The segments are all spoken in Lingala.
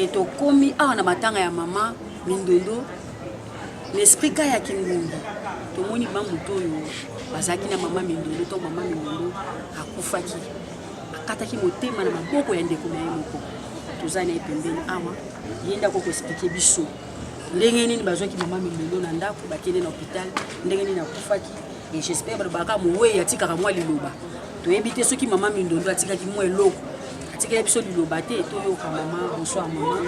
et to komi na matanga ya mama Mindondo l'esprit ka ya kingungu to moni ba muto yo bazaki na mama Mindondo to mama Mindondo akufaki akataki motema na maboko ya ndeko na ye moko tozana epembeni awa yenda ko expliquer biso ndenge nini bazwaki mama Mindondo na ndako bakende na hôpital ndenge nini akufaki et j'espère baka mowe yatikaka mwa liloba to yebite soki mama Mindondo atikaki mwa eloko atikaki biso liloba te to yoka mama bonsoir mama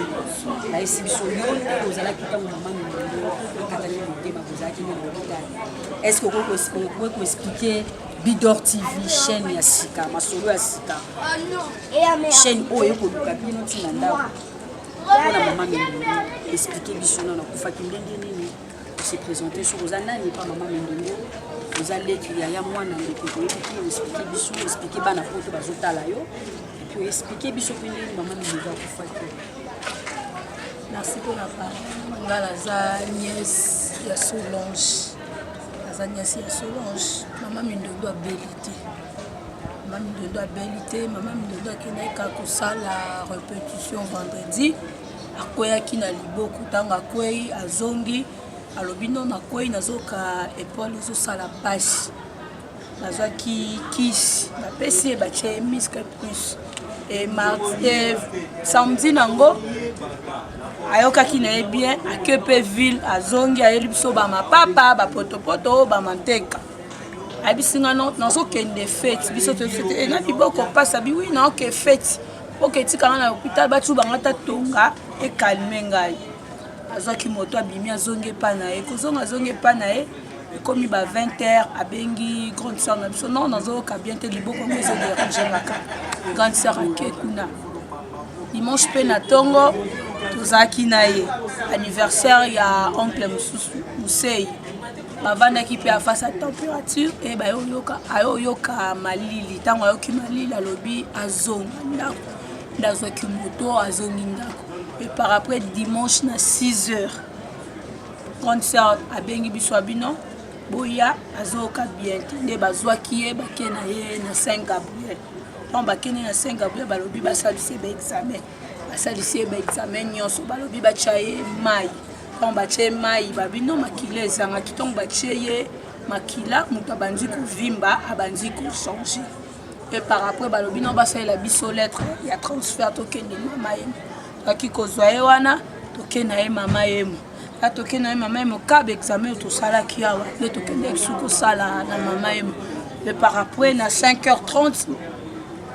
la biso yo ozala kita mama Mindondo akataki motema bozaki na hôpital est-ce que vous pouvez expliquer Bidor TV chaîne ya sika masolo ya sika chaîne oyo ko luka bino tina ndako na mama Mindondo expliquer biso na kufaki ndenge nini se présenter sur aux années pas maman Mindondo vous allez qu'il y a moi dans les côtés qui expliquer biso expliquer bana poto bazotala yo et puis expliquer biso que ndenge maman Mindondo akufaki. Merci pour la parole. Ngala za nièce ya Solange. La nièce ya Solange. Maman Mindondo a bélité. Maman Mindondo a bélité. Maman Mindondo a kena ka kosala répétition vendredi. Akoya kina liboko tanga kwei azongi alobino na kwei nazoka épaule zo sala passe. Nazaki kiss na PC ba che muscle plus. Et mardi samedi nango ayoka ki na bien a Kepe ville azongi ayeli biso ba mapapa ba potopoto ba manteka abisinga nazo kende fête biso te fête et na liboko passa bi oui na ok fête ok tika na hôpital ba tu bangata tonga e calmer ngai azaki moto abimi azongi pa na e kozonga azongi pa na e comme ba 20h abengi grande sœur na biso non nazo ka bien te liboko mais c'est déranger ngaka grande sœur akekuna dimanche pe na tongo tozaki na ye anniversaire ya oncle Musei bavandaki pe face à température et ba yoka malili tango ayoki malili alobi azonga ndako ndazwaki moto azongi ndako et par après dimanche na 6h grande sœur abengi biso abino boya azoka bien nde bazwaki ye bakena ye na Saint Gabriel donc bakena na Saint Gabriel balobi basalisi ba examen basalisi ba examen nyonso balobi bachaye mai donc bachaye mai babino makila ezanga kitongo bachaye makila muto abanzi kuvimba abanzi ko changer et par après balobi no basalela biso lettre ya transfert tokende mama yemo baki kozwa ye wana tokena ye mama yemo toke na mama yemo ka examen to sala ki awa le toke nek suko sala na mama yemo le par après na 5h30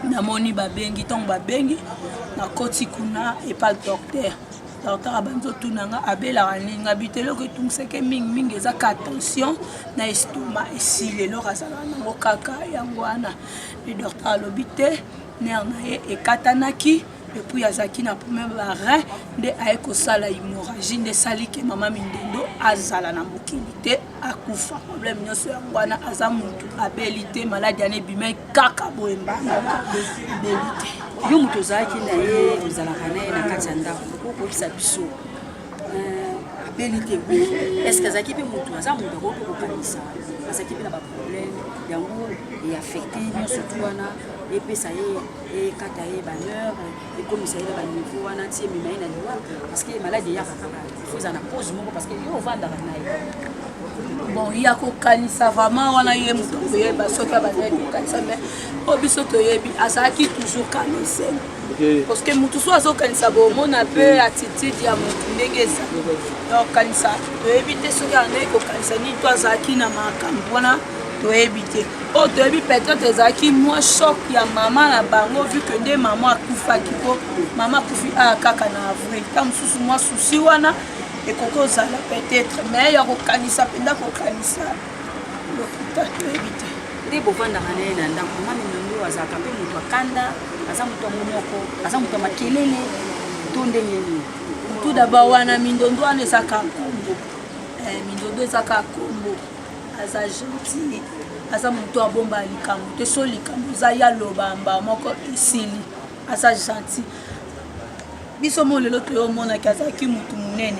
na moni babengi tong babengi na koti kuna et pas docteur abanzo tunanga abela ninga bitelo ko tumseke mingi eza ka attention na estomac esile lo razala na kaka yango wana le docteur alobite ner na ye ekatanaki et puis azaki na premier rein de aeko sala hémorragie de sali ke mama Mindondo azala na mokilité akufa problème nyonso yangwana aza mutu abelité maladie ane bimai kaka boemba belité yo mutu zaki na ye uzalaka na ye na kati ya ndako okobisa biso abelité est-ce que zaki pe mutu aza mutu akoki kokanisa azaki pe na baproblème yango eaffecté nyonso tu wana epesa ye kata ye banheur ekomisa ye na baniveau wana ti emema ye na liwa parce que maladi eyaka kaka ifo eza na pose moko parce que yo ovandaka na ye bon ya kokanisa vraiment wana ye moto koyeba soki abandaki kokanisa mais o biso toyebi azalaki toujours kaniseni parce que motu so azokanisa bomona mpe attitude ya motu ndenge eza donc kanisa toyebi te soki andeki kokanisa nini to azalaki na makambo wana toyebi te o toyebi peut-être ezalaki mwa choc ya mama na bango vu que nde mama akufaki po mama akufi kaka na avril ta mosusu mwa susi wana ekoko ozala peut-être mais ya kokanisa mpenza kokanisa lokuta toyebi te nde bovandaka na ye na ndako mama Mindondo azalaka mpe moto akanda aza moto ya monoko aza moto ya makelele to ndenge nini tout d'abord wana Mindondo wana ezaka kombo Mindondo ezaka kombo aza gentil aza moto abomba likambo te so likambo eza ya lobamba moko esili aza gentil biso mo lelo toyomonaki azalaki motu monene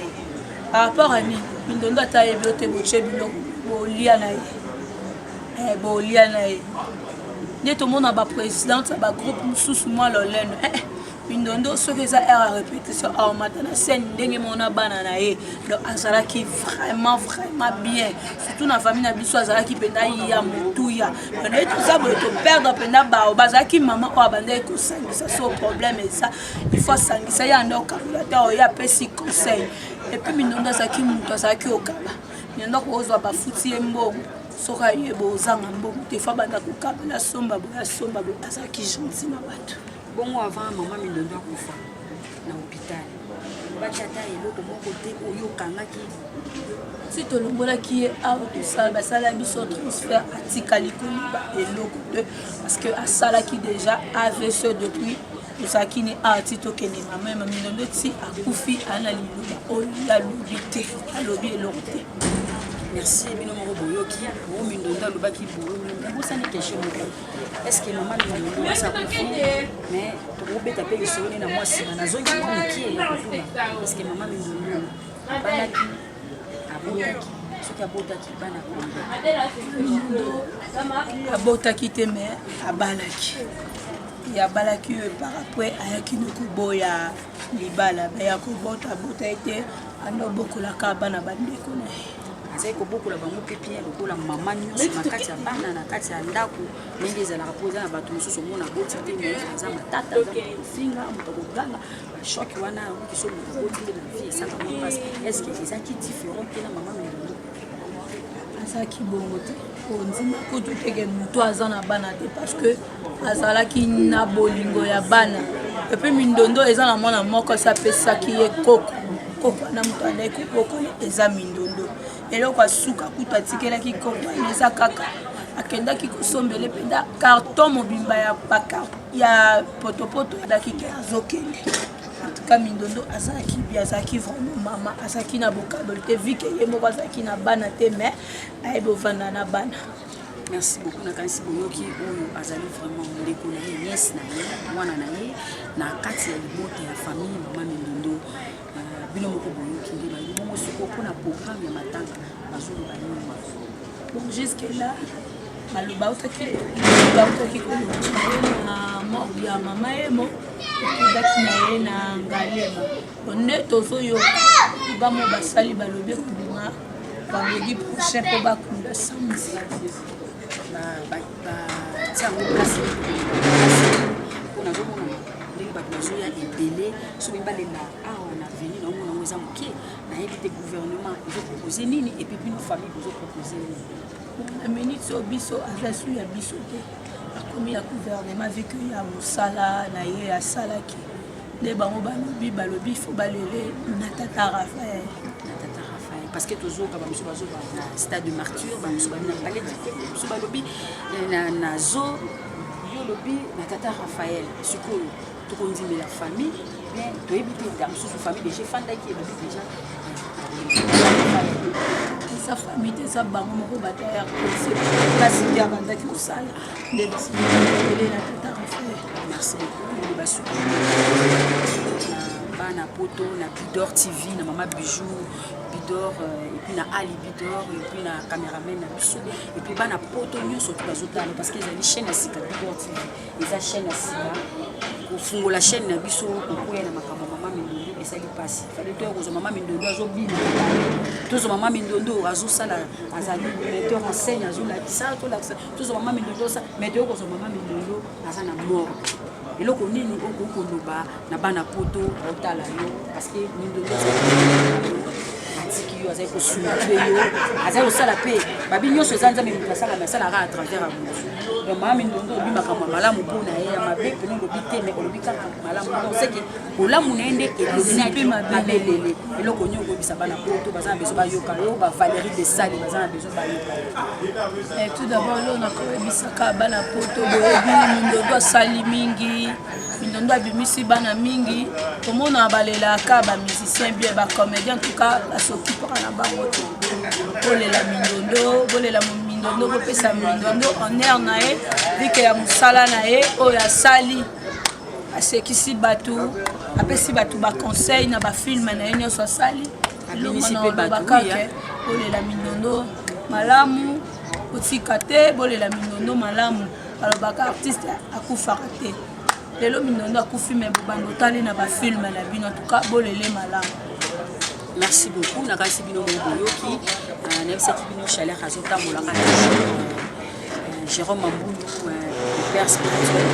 par rapport à nini Mindondo ata yebi ote boche biloko bolia na ye bolia na ye nde tomona baprésidente ya bagroupe mosusu mwa lolendo mindondo soki eza aire ya répétition aomata na scène ndenge mona bana na ye donc azalaki vraiment bien surtout na famille na biso azalaki mpenza ya motuya nde toza boye toperdre mpenza bao bazalaki mama oyo abandaki kosangisa so problème eza il faut asangisa ye ande okabola te oyo apesi conseil epuis mindondo azalaki moto azalaki okaba mindondo akozwa bafuti ye mbongo soki ayeba ozanga mbongo te fa banda kokabela somba boye asomba boye azalaki gentil na bato bongo avant mama mindondo akufa na hôpital baki ata eloko moko te oyo okangaki si tolongolaki ye awa tosala basala biso transfert atikali koyiba eloko te parce que asalaki déjà AVC depuis tozalaki ni awa ti tokende mama mindondo ti akufi ana liloba oyo alobi te alobi eloko te. Merci bino moko boyoki mo mindondo alobaki boyo bosani question moko est-ce que mama mindondo asakufi mais tokobeta mpe lisoni na mwasi nazongi mokie ya kotuna est-ce que mama mindondo abanaki abotaki soki abotaki bana konde abotaki te mais abalaki abalaki oyo par après ayaki nokoboya libala baya kobota ete andobokolaka bana bandeko na ye azali kobokola bango mpe pia lokola mama nyonso na kati ya bana na kati ya ndako ndenge ezalaka mpo eza na bato mosusu omona boti te me aza matata aza kofinga moto akoganga bashoki wana oki so moto aboti te na vie esaka mapasi estce ezalaki différent mpe na mama mindondo azalaki bongo te ondima kutu teke moto aza na bana te parce que azalaki na bolingo ya bana epuis mindondo eza na mwana moko asapesaki ye koko na moto andai kobokola eza mindondo eloko asuka kutu atikelaki koko eza kaka akendaki kosombele mpenza carton mobimba ya potopoto adaki ke azokende antuka mindondo azalaki bien azalaki vraiment mama azalaki na bokaboli te vi ke ye moko azalaki na bana te mais ayebi ovanda na bana. Merci beaucoup nakanisi boyoki oyo azali vraiment ndeko na ye nièce na ye mwana na ye na kati ya libota ya famille mama mindondo bino moko boyoki nde bayi bongo siko mpona programme ya matanga bazoloba nini bon jusque là baloba bautaki koloba na morgue ya mama ye mo okudaki na ye na ngalema nde tozoyoka bamo basali balobi kobima vendredi prochain mpo bakunda samedi tiango place mpona azomona ndenge bato bazoya ebele soki balela awa na veni naomona ngo eza moke nayebi te gouvernement ezopropose nini epuis bino famille bozopropose nini na minute oyo biso aza su ya biso te akomi ya gouvernement vike ya mosala na ye asalaki nde bango balobi fo balele na tata Raphaël parce que tozoka bamosu bazoba na stade de martyre bamosu babi na palais bamosu balobi na zo yo lobi na tata Raphaël sikoyo tokondimela famille bien toyebi te da mosusu famille déjà fandaki elobi déjà eza famille te eza bango moko bataya place te abandaki kosala nde basilele na tata Raphaël. Merci beaucoup basuki na poto na Bidor TV na mama Bijou Bidor et puis na Ali Bidor et puis na caméraman na biso et puis bana poto nyonso to bazotala parce que ezali chaîne ya sika Bidor TV eza chaîne ya sika kofungola chaîne na biso kokoya na makambo mama mindondo esali pasi fallait to ko mama mindondo azobina to mama mindondo azosala azali metteur en scène azolakisa to mama mindondo sa metteur ko mama mindondo aza na mort eloko nini okokoloba na bana poto otala yo parce que mindondo atiki yo azali kosultue yo azali kosala mpe babi nyonso eza nzambe moto asalaka à travers amour donc mama mindondo olobi makambo ya malamu mpona ye ya mabe pene olobi te mais olobi kaka malamu donc seke kolamu na ye nde elobi mabelele eloko nini okobisa bana poto baza na besoin bayoka yo bavalérie de sali baza na besoin bayoka yo tout d'abord lo nakoyebisaka bana poto boyebi mindondo asali mingi mindondo abimisi bana mingi tomona balelaka bamusicien bien bacomédien en tout cas basokipaka na bango te bolela mindondo bopesa mindondo en aire na ye vike ya mosala na ye oyo asali asekisi bato apesi bato baconseil na bafilme na ye nyonso asali elongonaolobaka ke bolela mindondo malamu kotika te bolela mindondo malamu balobaka artiste akufaka te lelo mindondo akufi me bobando otali na bafilme na bino en tout cas bolele malamu. Merci beaucoup. Nakasi bino moboyoki. Nayebisaki bino chaleur azotambolaka Jérôme Mambulu, père spirituel.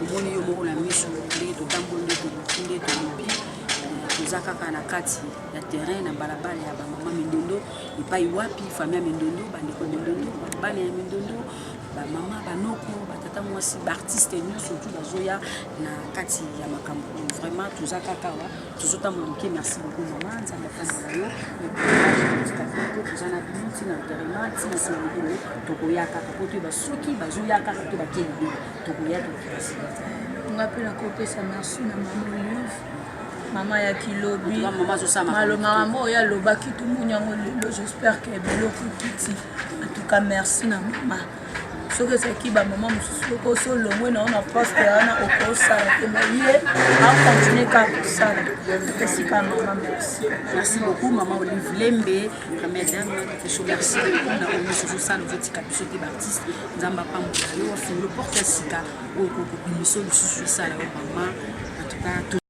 Omoni yo moko na miso ndenge totamboli nde toluki nde tolobi toza kaka na kati ya terrain na balabala ya bamama mindondo epai wapi famille ya mindondo bandeko mindondo bana ya mindondo bamama banoko batata mwasi baartiste nyonso tu bazoya na kati ya makambo vraiment toza kaka wa tozotambola moke. Merci beaucoup mama nzambe atambola yo toza na bino ntina terrain ntina nsima libelo tokoya kaka po toyeba soki bazoya kaka to bakeli bino tokoya tokilasi nga mpe nakopesa merci na mama Olive mama ya kilobi malonga mama oyo alobaki tomoni yango lelo j'espère que biloko ekiti en tout cas merci na mama soki ezalaki bamama mosusu okosolongwe na ona poste wana okosala te maye akontinue kaka kosala esika mama merci. Merci beaucoup maman Olive Lembe madame merci beaucoup na oyo sosala ozotika biso te baartiste nzambe apambola yo afungula porte ya sika oyo kokobimiso lisusu esala yo mama en tout cas